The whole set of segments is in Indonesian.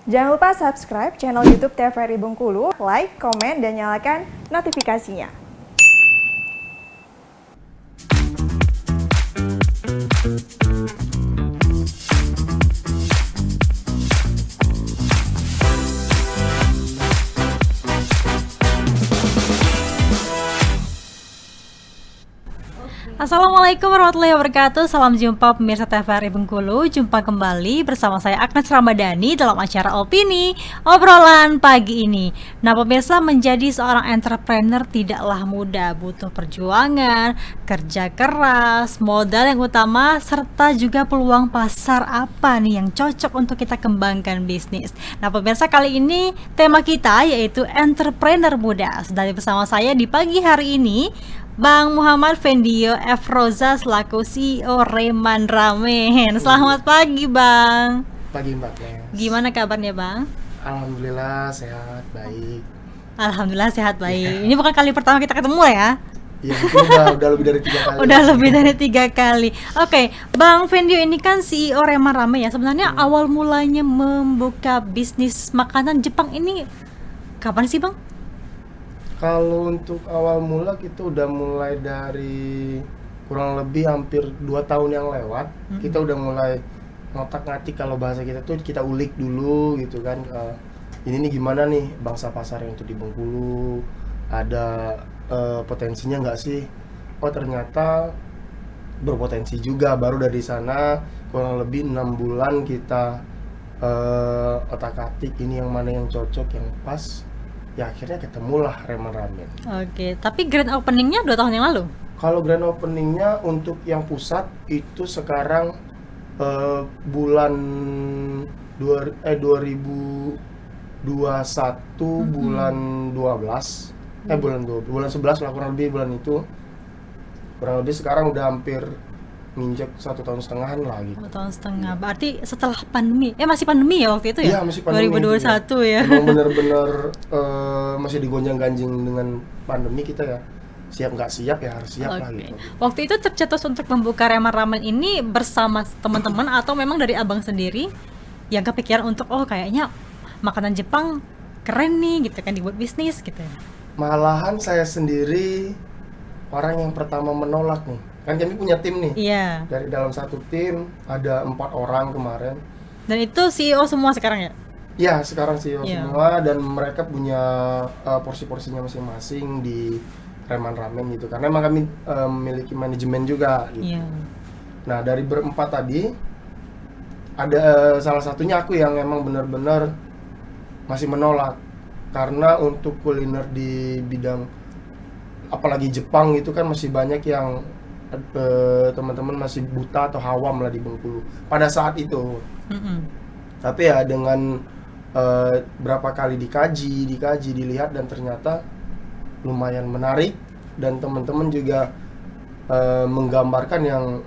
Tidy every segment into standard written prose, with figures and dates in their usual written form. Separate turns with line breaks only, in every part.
Jangan lupa subscribe channel YouTube TVRI Bengkulu, like, komen, dan nyalakan notifikasinya.
Assalamualaikum warahmatullahi wabarakatuh. Salam jumpa pemirsa TVRI Bengkulu. Jumpa kembali bersama saya Agnes Ramadhani dalam acara Opini Obrolan Pagi ini. Nah pemirsa, menjadi seorang entrepreneur tidaklah mudah. Butuh perjuangan, kerja keras, modal yang utama, serta juga peluang pasar apa nih yang cocok untuk kita kembangkan bisnis. Nah pemirsa, kali ini tema kita yaitu entrepreneur muda. Sedang bersama saya di pagi hari ini Bang Muhammad Fendio F. Roza selaku CEO Reman Ramen. Selamat pagi Bang.
Pagi Mbak Nes.
Gimana kabarnya Bang?
Alhamdulillah sehat, baik.
Alhamdulillah sehat baik. Ini bukan kali pertama kita ketemu ya?
Iya, udah lebih dari 3 kali.
Udah lebih dari 3 kali. Oke, Bang Fendio ini kan CEO Reman Ramen ya. Sebenarnya awal mulanya membuka bisnis makanan Jepang ini kapan sih Bang?
Kalau untuk awal mula kita udah mulai dari kurang lebih hampir 2 tahun yang lewat. Kita udah mulai ngotak-ngatik, kalau bahasa kita tuh kita ulik dulu gitu kan. Ini nih gimana nih bangsa pasar yang untuk di Bengkulu, ada potensinya nggak sih? Oh ternyata berpotensi juga. Baru dari sana kurang lebih 6 bulan kita otak-atik ini yang mana yang cocok, yang pas. Ya akhirnya ketemulah Reman Ramen.
Oke, tapi grand openingnya 2 tahun yang lalu?
Kalau grand openingnya untuk yang pusat itu sekarang bulan 2021 bulan 12 bulan 11 lah kurang lebih bulan itu. Kurang lebih sekarang udah hampir nginjek 1,5 tahun lah gitu.
1,5 tahun. Berarti setelah pandemi. Masih pandemi ya waktu itu ya?
Iya, masih pandemi.
2021 ya.
Emang bener-bener masih digonjang-ganjing dengan pandemi kita ya. Siap nggak siap ya harus siap lah gitu.
Waktu itu tercetus untuk membuka Reman Ramen ini bersama teman-teman atau memang dari abang sendiri yang kepikiran untuk kayaknya makanan Jepang keren nih gitu kan dibuat bisnis gitu.
Malahan saya sendiri orang yang pertama menolak nih. Kan kami punya tim nih.
Iya.
Dari dalam satu tim ada 4 orang kemarin.
Dan itu CEO semua sekarang ya?
Ya sekarang CEO semua, dan mereka punya porsi-porsinya masing-masing di Reman Ramen gitu. Karena emang kami memiliki manajemen juga gitu.
Iya.
Nah dari berempat tadi ada salah satunya aku yang emang benar-benar masih menolak. Karena untuk kuliner di bidang apalagi Jepang itu kan masih banyak yang teman-teman masih buta atau awam lah di Bengkulu pada saat itu. Tapi ya dengan berapa kali dikaji dilihat, dan ternyata lumayan menarik, dan teman-teman juga menggambarkan yang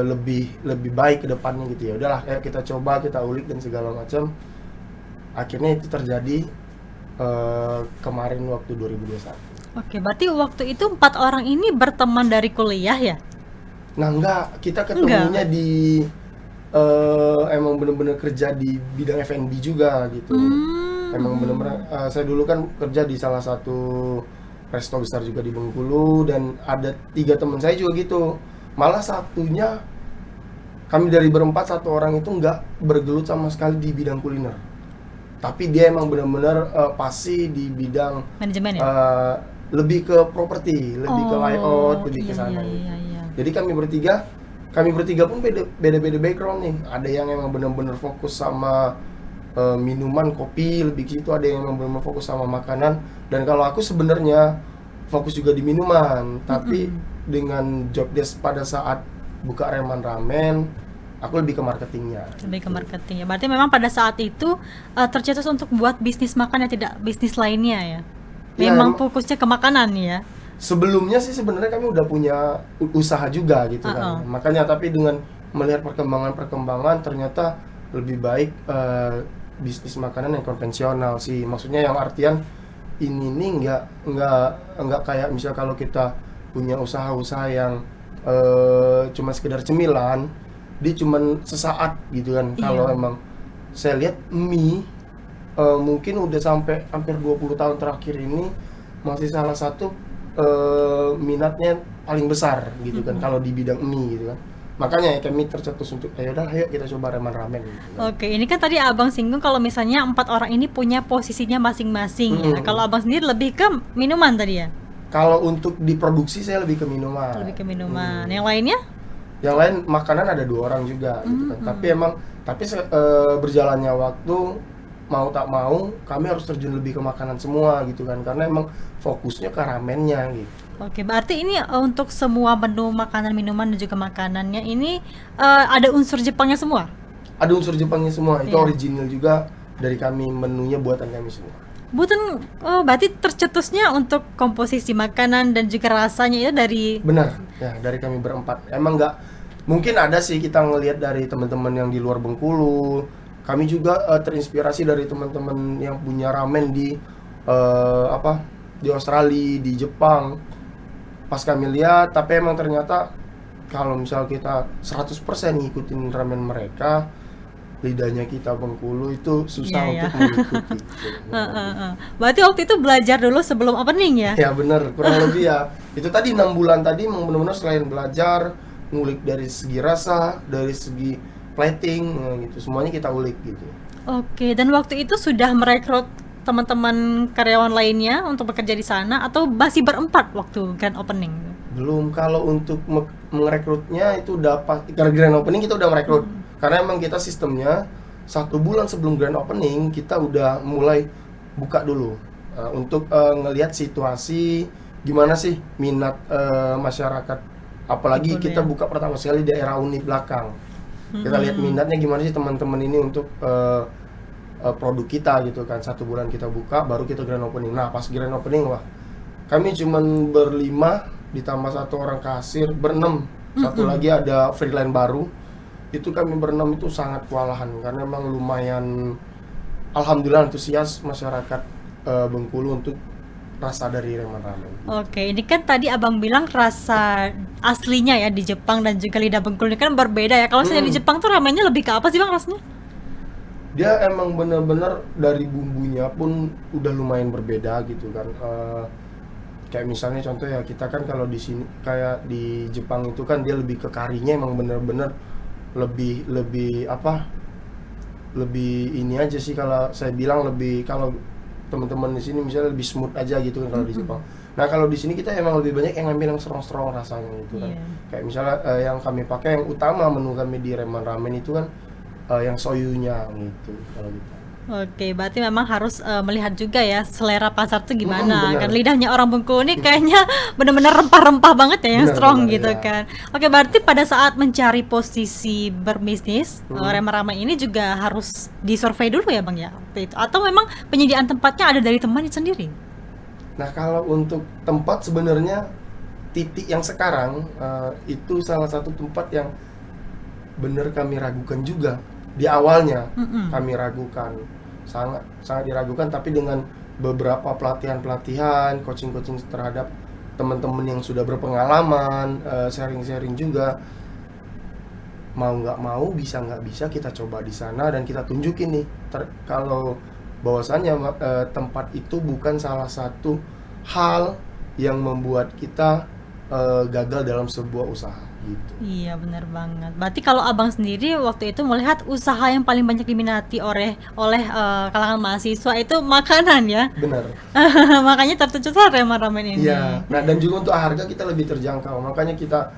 lebih baik ke depannya gitu. Ya udahlah, kayak kita coba, kita ulik dan segala macam. Akhirnya itu terjadi kemarin waktu 2021.
Oke, berarti waktu itu 4 orang ini berteman dari kuliah ya?
Nah enggak, kita ketemunya di emang bener-bener kerja di bidang F&B juga gitu. Emang bener-bener saya dulu kan kerja di salah satu resto besar juga di Bengkulu, dan ada 3 teman saya juga gitu. Malah satunya, kami dari berempat, 1 orang itu enggak bergelut sama sekali di bidang kuliner. Tapi dia emang bener-bener pasti di bidang
manajemen ya?
Lebih ke properti, lebih ke layout, lebih ke sana.
Iya.
Jadi kami bertiga pun beda-beda background nih. Ada yang emang benar-benar fokus sama minuman, kopi, lebih gitu. Ada yang emang benar-benar fokus sama makanan. Dan kalau aku sebenarnya fokus juga di minuman, tapi dengan job desk pada saat buka Reman Ramen, aku lebih ke marketingnya.
Lebih ke marketing ya. Berarti memang pada saat itu tercetus untuk buat bisnis makan, tidak bisnis lainnya ya? Memang fokusnya ke makanan ya?
Sebelumnya sih sebenarnya kami udah punya usaha juga gitu kan. Makanya tapi dengan melihat perkembangan ternyata lebih baik bisnis makanan yang konvensional sih. Maksudnya yang artian ini nih nggak kayak misal kalau kita punya usaha-usaha yang cuma sekedar cemilan, dia cuma sesaat gitu kan. Kalau emang saya lihat mie mungkin udah sampai hampir 20 tahun terakhir ini masih salah satu minatnya paling besar gitu kan kalau di bidang mie gitu kan. Makanya ya kami tercetus untuk ayo kita coba Reman Ramen gitu kan.
Oke, ini kan tadi abang singgung kalau misalnya 4 orang ini punya posisinya masing-masing ya. Kalau abang sendiri lebih ke minuman tadi ya?
Kalau untuk diproduksi saya lebih ke minuman.
Lebih ke minuman. Yang lainnya?
Yang lain makanan ada 2 orang juga gitu kan. Tapi berjalannya waktu mau tak mau kami harus terjun lebih ke makanan semua gitu kan, karena emang fokusnya ke ramennya gitu.
Oke, berarti ini untuk semua menu makanan, minuman dan juga makanannya ini ada unsur Jepangnya semua?
Ada unsur Jepangnya semua, itu
Iya.
original juga dari kami, menunya buatan kami semua.
Bukan, berarti tercetusnya untuk komposisi makanan dan juga rasanya itu dari...
Benar, ya dari kami berempat. Emang nggak, mungkin ada sih kita ngelihat dari teman-teman yang di luar Bengkulu. Kami juga terinspirasi dari teman-teman yang punya ramen di di Australia, di Jepang. Pas kami lihat, tapi emang ternyata kalau misal kita 100% ngikutin ramen mereka, lidahnya kita Bengkulu itu susah
Iya,
untuk
ya.
mengikuti.
Berarti waktu itu belajar dulu sebelum opening ya?
Ya bener, kurang lebih ya. Itu tadi 6 bulan tadi benar-benar selain belajar, ngulik dari segi rasa, dari segi plating, gitu. Semuanya kita ulik gitu.
Oke, dan waktu itu sudah merekrut teman-teman karyawan lainnya untuk bekerja di sana atau masih berempat waktu grand opening?
Belum, kalau untuk merekrutnya itu udah pas grand opening kita udah merekrut. Karena emang kita sistemnya 1 bulan sebelum grand opening kita udah mulai buka dulu untuk ngelihat situasi gimana sih minat masyarakat. Apalagi
Betul,
kita
ya.
buka pertama sekali daerah unit belakang. Kita lihat minatnya gimana sih teman-teman ini untuk produk kita gitu kan. 1 bulan kita buka baru kita grand opening. Nah pas grand opening wah kami cuman berlima ditambah 1 orang kasir, berenam, satu lagi ada freelance baru. Itu kami berenam itu sangat kewalahan karena emang lumayan alhamdulillah antusias masyarakat Bengkulu untuk rasa dari Reman Ramen.
Oke, ini kan tadi abang bilang rasa aslinya ya di Jepang dan juga lidah Bengkulu ini kan berbeda ya. Kalau misalnya di Jepang tuh ramennya lebih ke apa sih bang rasanya?
Dia emang bener-bener dari bumbunya pun udah lumayan berbeda gitu kan. Kayak misalnya contoh ya kita kan kalau di sini kayak di Jepang itu kan dia lebih ke karinya emang bener-bener lebih ini aja sih, kalau saya bilang lebih, kalau teman-teman di sini misalnya lebih smooth aja gitu kan kalau di Jepang. Nah kalau di sini kita emang lebih banyak yang ngambil yang strong rasanya gitu kan.
Iya.
Kayak misalnya yang kami pakai yang utama menu kami di Reman Ramen itu kan yang soyunya gitu kalau gitu.
Oke, berarti memang harus melihat juga ya selera pasar tuh gimana.
benar.
Kan lidahnya orang Bengkulu ini kayaknya benar-benar rempah-rempah banget ya yang
Benar,
strong
benar,
gitu
ya.
kan. Oke, berarti pada saat mencari posisi berbisnis, Reman-Ramen ini juga harus disurvei dulu ya Bang ya waktu itu. Atau memang penyediaan tempatnya ada dari teman sendiri?
Nah kalau untuk tempat sebenarnya titik yang sekarang itu salah satu tempat yang benar kami ragukan juga di awalnya. Kami ragukan, sangat diragukan, tapi dengan beberapa pelatihan coaching terhadap teman-teman yang sudah berpengalaman, sharing juga, mau nggak mau, bisa nggak bisa kita coba di sana dan kita tunjukin nih kalau bahwasannya tempat itu bukan salah satu hal yang membuat kita gagal dalam sebuah usaha gitu.
Iya benar banget. Berarti kalau abang sendiri waktu itu melihat usaha yang paling banyak diminati oleh kalangan mahasiswa itu makanan ya.
Benar.
Makanya tercetuslah Reman-Ramen ini.
Iya. Nah dan juga untuk harga kita lebih terjangkau. Makanya kita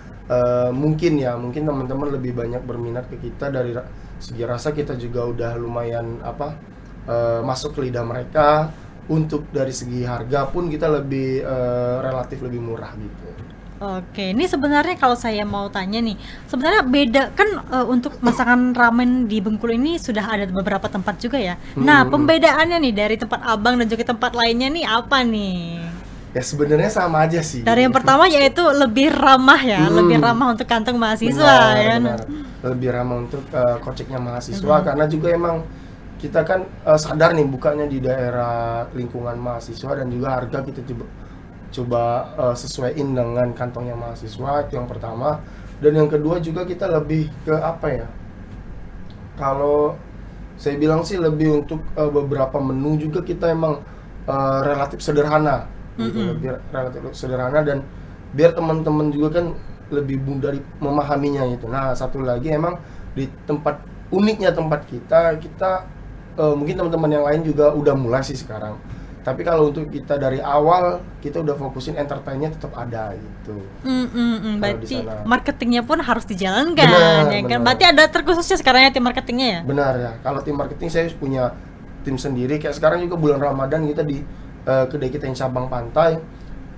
mungkin teman-teman lebih banyak berminat ke kita dari segi rasa. Kita juga udah lumayan masuk ke lidah mereka. Untuk dari segi harga pun kita lebih relatif lebih murah gitu.
Oke, ini sebenarnya kalau saya mau tanya nih, sebenarnya beda kan untuk masakan ramen di Bengkulu ini sudah ada beberapa tempat juga ya. Nah, pembedaannya nih dari tempat abang dan juga tempat lainnya nih apa nih?
Ya sebenarnya sama aja sih.
Dari yang pertama yaitu lebih ramah ya, lebih ramah untuk kantong mahasiswa
Benar,
ya.
benar. Lebih ramah untuk koceknya mahasiswa karena juga emang kita kan sadar nih bukanya di daerah lingkungan mahasiswa dan juga harga kita coba sesuaiin dengan kantongnya mahasiswa, itu yang pertama. Dan yang kedua juga kita lebih ke kalau Saya bilang sih lebih untuk beberapa menu juga kita emang relatif sederhana gitu, lebih relatif sederhana dan biar teman-teman juga kan lebih mudah memahaminya gitu. Nah, satu lagi emang di tempat uniknya tempat kita mungkin teman-teman yang lain juga udah mulai sih sekarang. Tapi kalau untuk kita dari awal kita udah fokusin entertainnya tetap ada gitu.
Berarti marketingnya pun harus dijalankan,
Benar,
ya kan?
benar.
Berarti ada terkhususnya sekarang ya tim marketingnya ya?
Benar ya. Kalau tim marketing saya punya tim sendiri. Kayak sekarang juga bulan Ramadan kita di kedai kita yang cabang pantai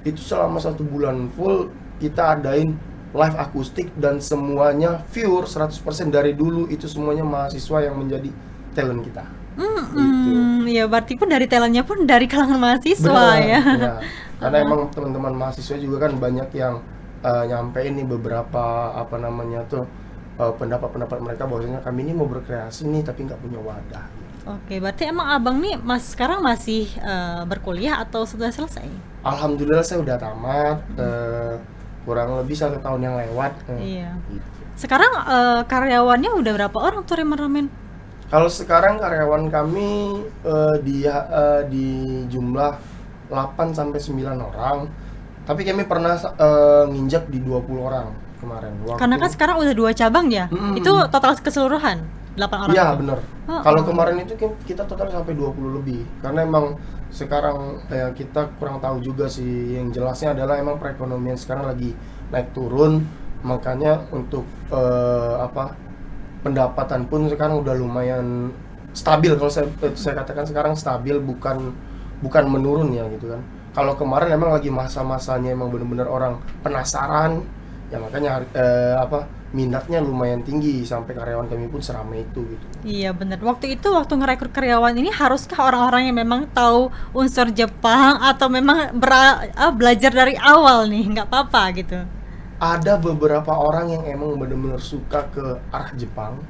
itu selama 1 bulan full kita adain live akustik dan semuanya pure 100% dari dulu itu semuanya mahasiswa yang menjadi talent kita. Gitu.
Ya berarti pun dari talentnya pun dari kalangan mahasiswa
Benar,
ya.
ya. Karena emang teman-teman mahasiswa juga kan banyak yang nyampein nih beberapa pendapat-pendapat mereka bahwasanya kami ini mau berkreasi nih tapi nggak punya wadah.
Oke, berarti emang abang nih sekarang masih berkuliah atau sudah selesai?
Alhamdulillah saya udah tamat, kurang lebih 1 tahun yang lewat.
Iya.
Gitu.
Sekarang karyawannya udah berapa orang tuh Ramen?
Kalau sekarang karyawan kami di jumlah 8 sampai 9 orang. Tapi kami pernah nginjak di 20 orang kemarin.
Karena kan sekarang udah 2 cabang ya. Itu total keseluruhan 8 orang.
Iya,
itu?
benar. Kalau kemarin itu kita total sampai 20 lebih. Karena emang sekarang kita kurang tahu juga sih. Yang jelasnya adalah emang perekonomian sekarang lagi naik turun. Makanya untuk pendapatan pun sekarang udah lumayan stabil. Kalau saya katakan sekarang stabil, bukan menurun ya gitu kan. Kalau kemarin emang lagi masa-masanya emang benar-benar orang penasaran ya, makanya minatnya lumayan tinggi sampai karyawan kami pun seramai itu gitu.
Iya benar. Waktu ngerekrut karyawan ini haruskah orang-orang yang memang tahu unsur Jepang atau memang belajar dari awal nih, nggak apa-apa gitu?
Ada beberapa orang yang emang benar-benar suka ke arah Jepang.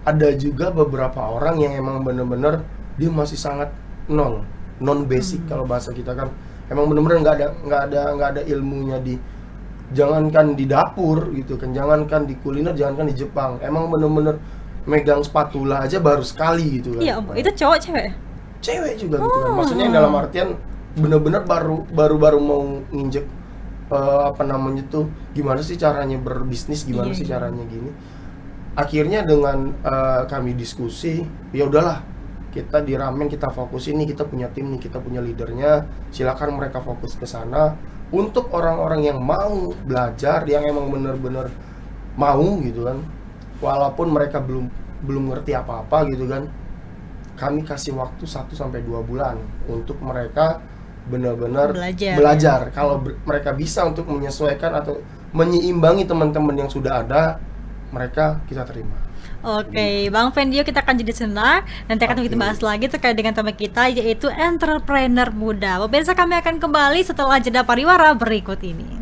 Ada juga beberapa orang yang emang benar-benar dia masih sangat non basic kalau bahasa kita kan. Emang benar-benar nggak ada ilmunya jangankan di dapur gitu kan, jangankan di kuliner, jangankan di Jepang. Emang benar-benar megang spatula aja baru sekali gitu kan.
Iya, itu cowok cewek?
Cewek juga gitu kan. Maksudnya yang dalam artian benar-benar baru mau nginjek gimana sih caranya berbisnis, gimana sih caranya gini. Akhirnya dengan kami diskusi, ya udahlah kita di Ramen kita fokus ini, kita punya tim nih, kita punya leadernya, silakan mereka fokus ke sana. Untuk orang-orang yang mau belajar, yang emang bener-bener mau gitu kan, walaupun mereka belum ngerti apa-apa gitu kan, kami kasih waktu 1 sampai 2 bulan untuk mereka benar-benar belajar. Kalau mereka bisa untuk menyesuaikan atau menyeimbangi teman-teman yang sudah ada, mereka kita terima.
Oke, Bang Fendio, kita akan jadi sebentar. Nanti akan kita bahas lagi terkait dengan tema kita, yaitu entrepreneur muda. Pemirsa, kami akan kembali setelah jeda pariwara berikut ini.